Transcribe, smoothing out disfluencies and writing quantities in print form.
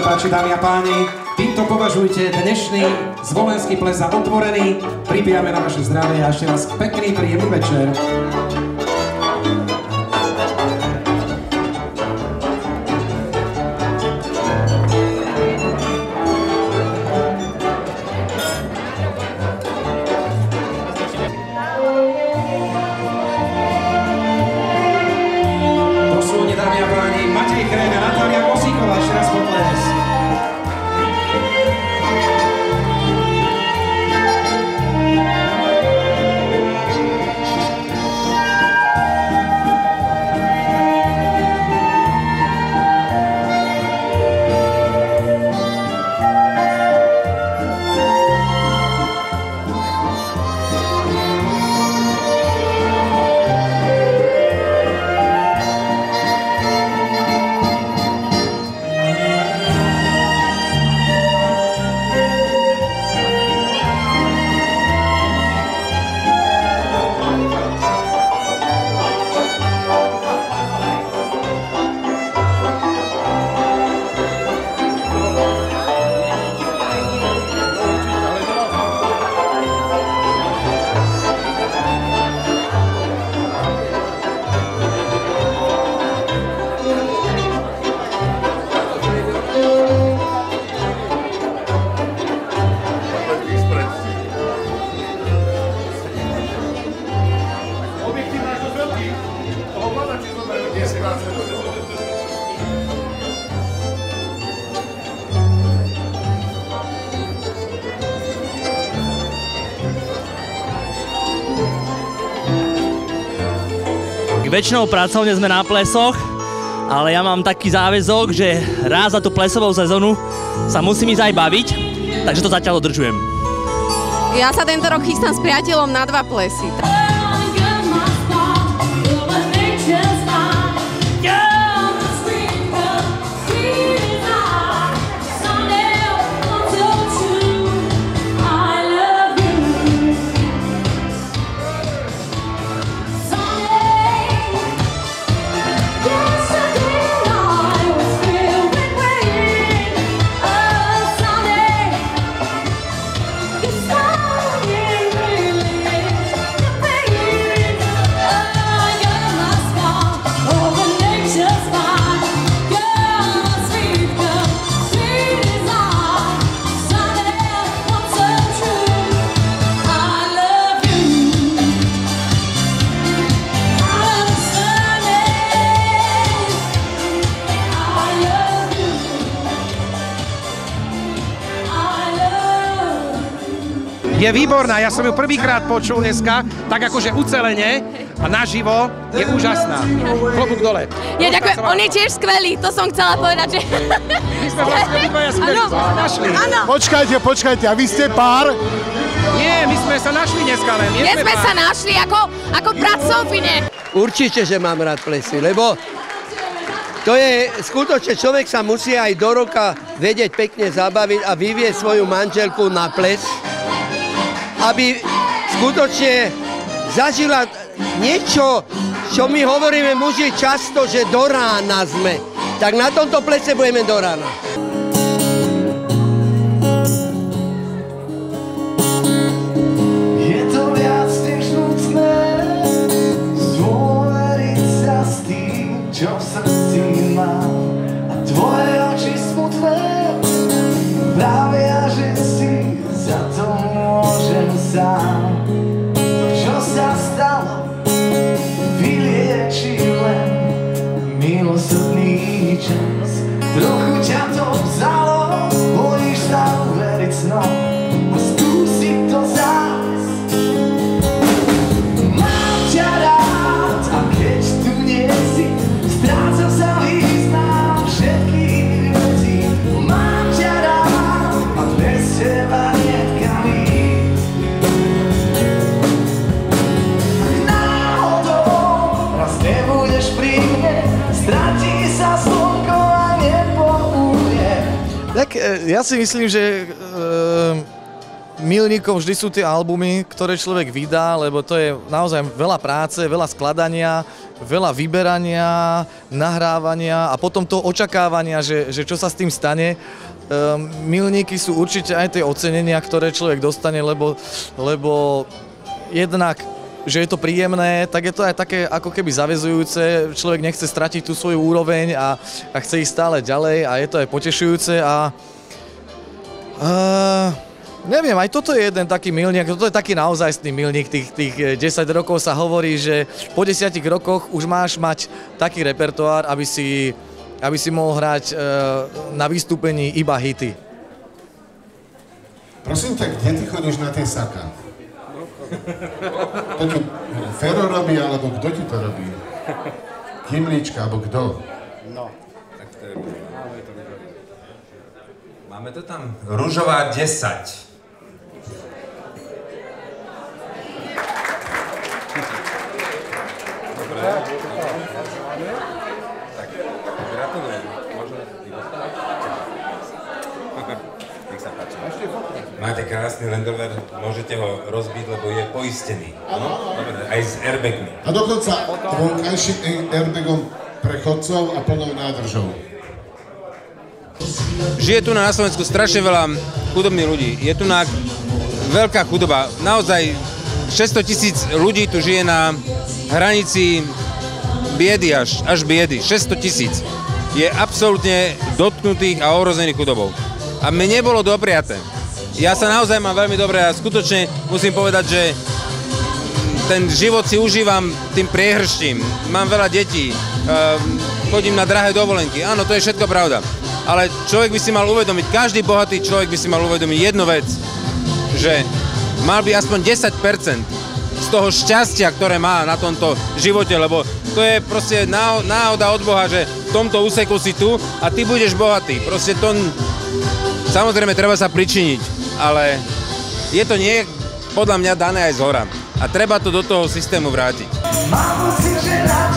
páči, dámy a páni, týmto považujte dnešný zvolenský ples za otvorený. Pripijame na vaše zdravie a ešte raz pekný, príjemný večer. Väčšinou pracovne sme na plesoch, ale ja mám taký záväzok, že raz za tú plesovú sezónu sa musím ísť aj baviť, takže to zatiaľ dodržujem. Ja sa tento rok chystám s priateľom na 2 plesy. Je výborná, ja som ju prvýkrát počul dneska, tak akože ucelene a naživo je úžasná. Klobúk dole. Ja ďakujem, on je tiež skvelý, to som chcela povedať, že... My sme vlastne obidvaja skvelí, sme sa našli. Počkajte, a vy ste pár? Nie, my sme sa našli dneska len. My sme sa našli ako brat Sofine. Určite, že mám rád plesy, lebo to je skutočne, človek sa musí aj do roka vedieť pekne zabaviť a vyvieť svoju manželku na ples, aby skutočne zažila niečo, čo my hovoríme muži často, že do rána sme. Tak na tomto plese budeme do rána. Je to viac než nutné zvoliť sa s tým, čo v srdci mám. A tvoje oči smutné pravia, že si za to môžem sám. To, čo sa stalo, vylieči len milosrdný čas. Trochu ťa to vzalo, bojíš sa uveriť snom a skúsiť to zás. Mám ťa rád a keď tu nie si, strácam sa význam všetkých vecí. Mám ťa rád a bez teba nie kam ísť. Ak náhodou raz nebudeš pri mne, stratí sa slnko a nebo uhnie. Tak ja si myslím, že milníkom vždy sú tie albumy, ktoré človek vydá, lebo to je naozaj veľa práce, veľa skladania, veľa vyberania, nahrávania a potom to očakávania, že čo sa s tým stane. Milníky sú určite aj tie ocenenia, ktoré človek dostane, lebo jednak, že je to príjemné, tak je to aj také ako keby zaväzujúce. Človek nechce stratiť tú svoju úroveň a chce ísť stále ďalej a je to aj potešujúce a neviem, aj toto je jeden taký milník, toto je taký naozajstný milník, tých 10 rokov sa hovorí, že po 10 rokoch už máš mať taký repertoár, aby si mohol hrať na vystúpení iba hity. Prosím ťa, kde ty chodíš na tie saka? To ti Fero robí, alebo kto ti to robí? Hymlička, alebo kto? No, tak to je... Máme to tam. Ružová 10. Dobre. Tak, gratulujem. Môžeme vystávať? Nech sa páči. Máte krásny Land Rover, môžete ho rozbiť, lebo je poistený. Áno? Aj s airbagmi. A dokonca vonkajším airbagom pre chodcov a plnou nádržou. Žije tu na Slovensku strašne veľa chudobných ľudí. Je tu na veľká chudoba. Naozaj 600 000 ľudí tu žije na hranici biedy až biedy. 600 000 je absolútne dotknutých a ohrozených chudobou. A mne nebolo dopriaté. Ja sa naozaj mám veľmi dobre a skutočne musím povedať, že ten život si užívam tým priehrštím. Mám veľa detí, chodím na drahé dovolenky. Áno, to je všetko pravda. Ale človek by si mal uvedomiť, každý bohatý človek by si mal uvedomiť jednu vec, že mal by aspoň 10% z toho šťastia, ktoré má na tomto živote, lebo to je proste náhoda od Boha, že v tomto úseku si tu a ty budeš bohatý. Proste to... Samozrejme, treba sa pričiniť, ale je to nie podľa mňa dané aj zhora. A treba to do toho systému vrátiť. Mám pocit, že na